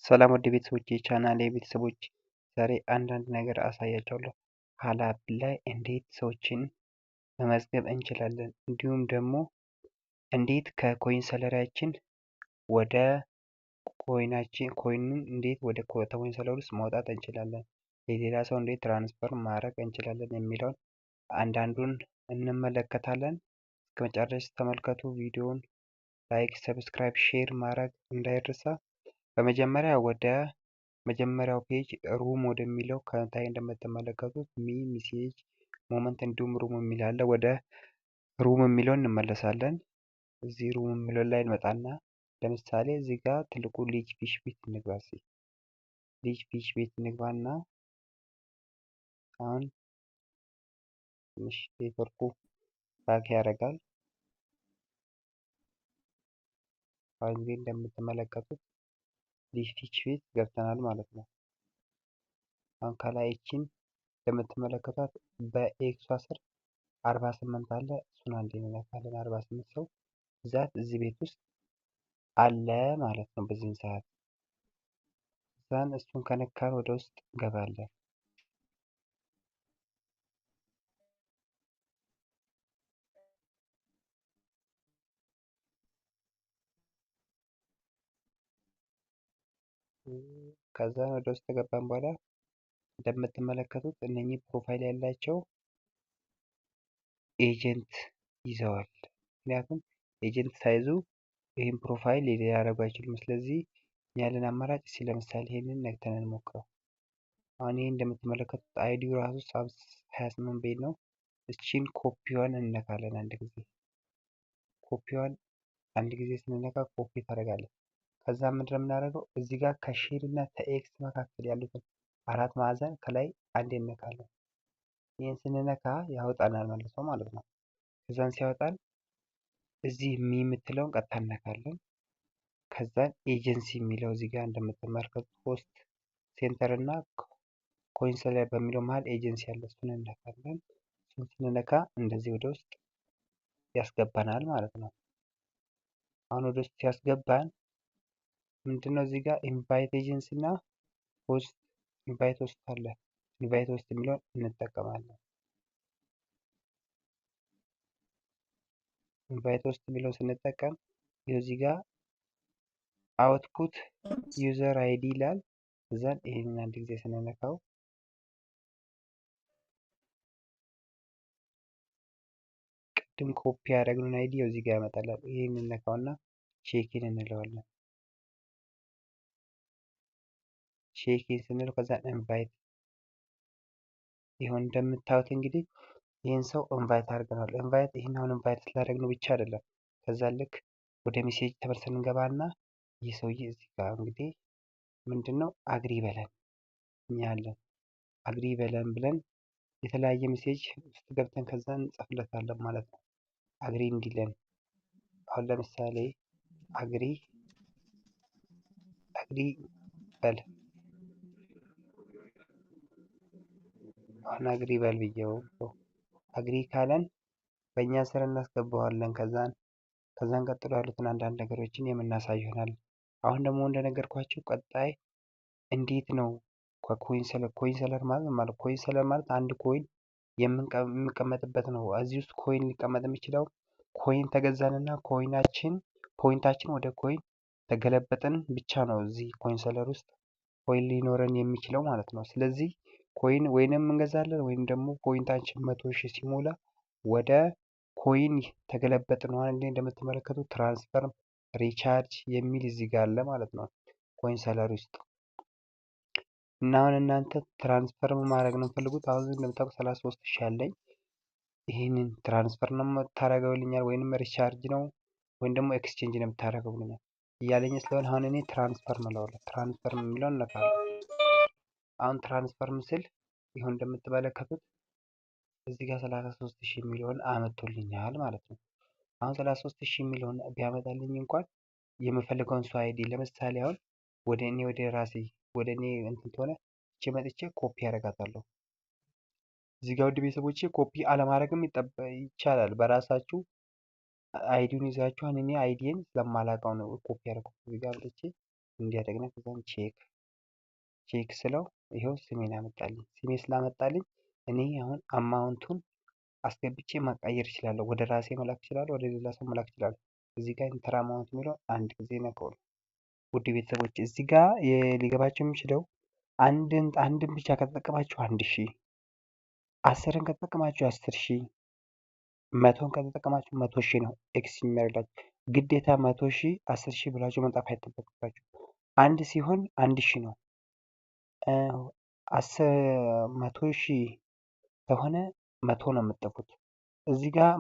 ሰላም ውድ ቤተሰቦቼ የቻናሌ ቤተሰቦች ዛሬ አንዳንድ ነገር አሳያቸዋለሁ። ሀላብ ላይ እንዴት ሰዎችን መመዝገብ እንችላለን፣ እንዲሁም ደግሞ እንዴት ከኮይን ሰለሪያችን ወደ ኮይኑን እንዴት ወደ ኮይን ሰለር ውስጥ ማውጣት እንችላለን፣ የሌላ ሰው እንዴት ትራንስፈር ማድረግ እንችላለን የሚለውን አንዳንዱን እንመለከታለን። እስከ መጨረሻ ተመልከቱ። ቪዲዮውን ላይክ፣ ሰብስክራይብ፣ ሼር ማድረግ እንዳይረሳ። በመጀመሪያ ወደ መጀመሪያው ፔጅ ሩም ወደሚለው ከታይ እንደምትመለከቱት ሚሴጅ ሞመንት እንዲሁም ሩም የሚል አለ። ወደ ሩም የሚለው እንመለሳለን። እዚህ ሩም የሚለው ላይ እንመጣና ለምሳሌ እዚህ ጋር ትልቁ ልጅ ፊሽ ቤት እንግባ። ልጅ ፊሽ ቤት እንግባና አሁን ትንሽ ኔትወርኩ ባክ ያደርጋል። አሁን እዚህ እንደምትመለከቱት ልጅ ፊሽ ቤት ገብተናል ማለት ነው። አሁን ከላይችን እንደምትመለከቷት በኤክሷ ስር 48 አለ። እሱን አንዴ እንነካለን። 48 ሰው ብዛት እዚህ ቤት ውስጥ አለ ማለት ነው በዚህን ሰዓት። እዛን እሱን ከነካን ወደ ውስጥ እንገባለን። ከዛ ወደ ውስጥ ከገባን በኋላ እንደምትመለከቱት እነኚህ ፕሮፋይል ያላቸው ኤጀንት ይዘዋል። ምክንያቱም ኤጀንት ሳይዙ ይህን ፕሮፋይል ሊያደርጉ አይችሉም። ስለዚህ ያለን አማራጭ ለምሳሌ ይሄንን ነክተን እንሞክረው። አሁን ይሄ እንደምትመለከቱት አይዲው ራሱ 28 ቤት ነው። እቺን ኮፒዋን እንነካለን። አንድ ጊዜ ስንነካ ኮፒ ታደርጋለች። ከዛ ምንድን ነው የምናደርገው እዚህ ጋር ከሼር እና ከኤክስ መካከል ያሉትን አራት ማዕዘን ከላይ አንድ እንነካለን። ይህን ስንነካ ያወጣናል መልሶ ማለት ነው። ከዛን ሲያወጣን እዚህ የምትለውን ቀጥታ እነካለን። ከዛን ኤጀንሲ የሚለው እዚህ ጋር እንደምትመለከቱት ሆስት ሴንተር እና ኮይን ሰለር በሚለው መሀል ኤጀንሲ ያለ እሱን እንነካለን። እሱን ስንነካ እንደዚህ ወደ ውስጥ ያስገባናል ማለት ነው። አሁን ወደ ውስጥ ሲያስገባን ምንድነው እዚህ ጋር ኢንቫይት ኤጀንሲ እና ሆስት ኢንቫይት ሆስት አለ። ኢንቫይት ሆስት የሚለውን እንጠቀማለን። ኢንቫይት ሆስት የሚለውን ስንጠቀም እዚህ ጋር አውትፑት ዩዘር አይዲ ይላል። እዛን ይሄንን አንድ ጊዜ ስንነካው ቅድም ኮፒ ያደረግነውን አይዲ እዚህ ጋር ያመጣላል። ይሄን እንነካውና ቼኪን እንለዋለን። ቼኪን ስንለው ከዛ ኢንቫይት ይሁን እንደምታዩት እንግዲህ ይህን ሰው ኢንቫይት አድርገናል። ኢንቫይት ይህን አሁን ኢንቫይት ስላደረግነው ብቻ አይደለም። ከዛ ልክ ወደ ሜሴጅ ተመልሰን እንገባና ይህ ሰውዬ እዚህ ጋር እንግዲህ ምንድነው አግሪ በለን እኛ አለን አግሪ በለን ብለን የተለያየ ሜሴጅ ውስጥ ገብተን ከዛ እንጽፍለታለን ማለት ነው። አግሪ እንዲለን አሁን ለምሳሌ አግሪ በል አሁን አግሪ በል ብየው አግሪ ካለን በእኛ ስር እናስገባዋለን። ከዛን ቀጥሎ ያሉትን አንዳንድ ነገሮችን የምናሳይ ይሆናል። አሁን ደግሞ እንደነገርኳችሁ ቀጣይ እንዴት ነው ኮይን ሰለር ማለት አንድ ኮይን የሚቀመጥበት ነው። እዚህ ውስጥ ኮይን ሊቀመጥ የሚችለው ኮይን ተገዛንና ፖይንታችን ወደ ኮይን ተገለበጥን ብቻ ነው እዚህ ኮይን ሰለር ውስጥ ኮይን ሊኖረን የሚችለው ማለት ነው። ስለዚህ ኮይን ወይንም እንገዛለን ወይም ደግሞ ፖይንታችን 100,000 ሲሞላ ወደ ኮይን ተገለበጥን ማለት ነው። እንደምትመለከቱት ትራንስፈር ሪቻርጅ የሚል እዚህ ጋር አለ ማለት ነው ኮይን ሰለር ውስጥ እና አሁን እናንተ ትራንስፈር ማድረግ ነው የምትፈልጉት። አሁን እንደምታውቁት 33,000 አለኝ። ይህንን ትራንስፈር ነው የምታደርገውልኛል ወይንም ሪቻርጅ ነው ወይም ደግሞ ኤክስቼንጅ ነው የምታደርገውልኛል እያለኝ ስለሆነ አሁን እኔ ትራንስፈር እለዋለሁ። ትራንስፈር የሚለውን እነካለሁ። አሁን ትራንስፈር ምስል ይሁን እንደምትመለከቱት እዚህ ጋር 33,000 የሚለውን አመጥቶልኛል ማለት ነው። አሁን 33,000 የሚለውን ቢያመጣልኝ እንኳን የምፈልገውን ሰው አይዲ ለምሳሌ አሁን ወደ እኔ እንትን ሆነ መጥቼ ኮፒ ያደርጋታለሁ። እዚህ ጋር ውድ ቤተሰቦቼ ኮፒ አለማድረግም ይቻላል። በራሳችሁ አይዲውን ይዛችሁ እኔ አይዲን ስለማላውቀው ነው ኮፒ ያደረኩት። እዚህ ጋር መጥቼ እንዲያደግነ ከዛም ቼክ ስለው ይኸው ስሜን አመጣልኝ። ስሜ ስላመጣልኝ እኔ አሁን አማውንቱን አስገብቼ ማቃየር እችላለሁ። ወደ ራሴ መላክ እችላለሁ፣ ወደ ሌላ ሰው መላክ እችላለሁ። እዚህ ጋር ኢንተር አማውንት የሚለው አንድ ጊዜ ነካው። ውድ ቤተሰቦች እዚህ ጋር ሊገባቸው የሚችለው አንድን ብቻ ከተጠቀማችሁ 1000፣ 10ን ከተጠቀማችሁ 10000፣ 100ን ከተጠቀማችሁ 100,000 ነው ኤክስቼንጅ የሚያደርጋችሁ። ግዴታ 100,000 10,000 ብላችሁ መጻፍ አይጠበቅባችሁ። አንድ ሲሆን 1000 ነው። 100,000 ከሆነ 100 ነው የምትጠፉት። እዚህ ጋር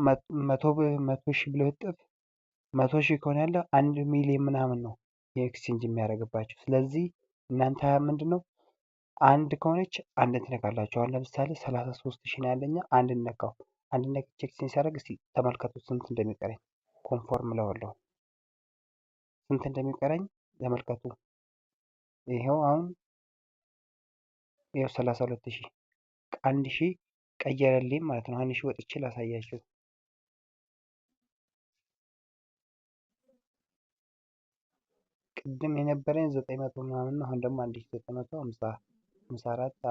100,000 ብለው እጥፍ 100,000 ከሆነ ያለው 1 ሚሊዮን ምናምን ነው የኤክስቼንጅ የሚያደርግባችሁ። ስለዚህ እናንተ ምንድነው አንድ ከሆነች አንድ ትነካላችሁ። አሁን ለምሳሌ 33,000 ነው ያለኛ፣ አንድ ነካው። አንድ ነክቼ ኤክስቼንጅ ሲያደርግ እስቲ ተመልከቱ ስንት እንደሚቀረኝ። ኮንፎርም እለዋለሁ። ስንት እንደሚቀረኝ ተመልከቱ። ይሄው አሁን ይሄው 32,000 1,000 ቀየረልኝ ማለት ነው። 1,000 ወጥቼ ላሳያችሁ። ቅድም የነበረኝ 900 ምናምን ነው። አሁን ደግሞ 1954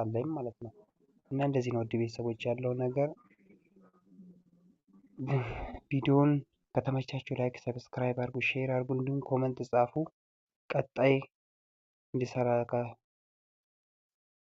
አለኝ ማለት ነው። እና እንደዚህ ነው ውድ ቤተሰቦች ያለው ነገር። ቪዲዮውን ከተመቻችሁ ላይክ፣ ሰብስክራይብ አድርጉ፣ ሼር አድርጉ፣ እንዲሁም ኮመንት ጻፉ። ቀጣይ እንዲሰራ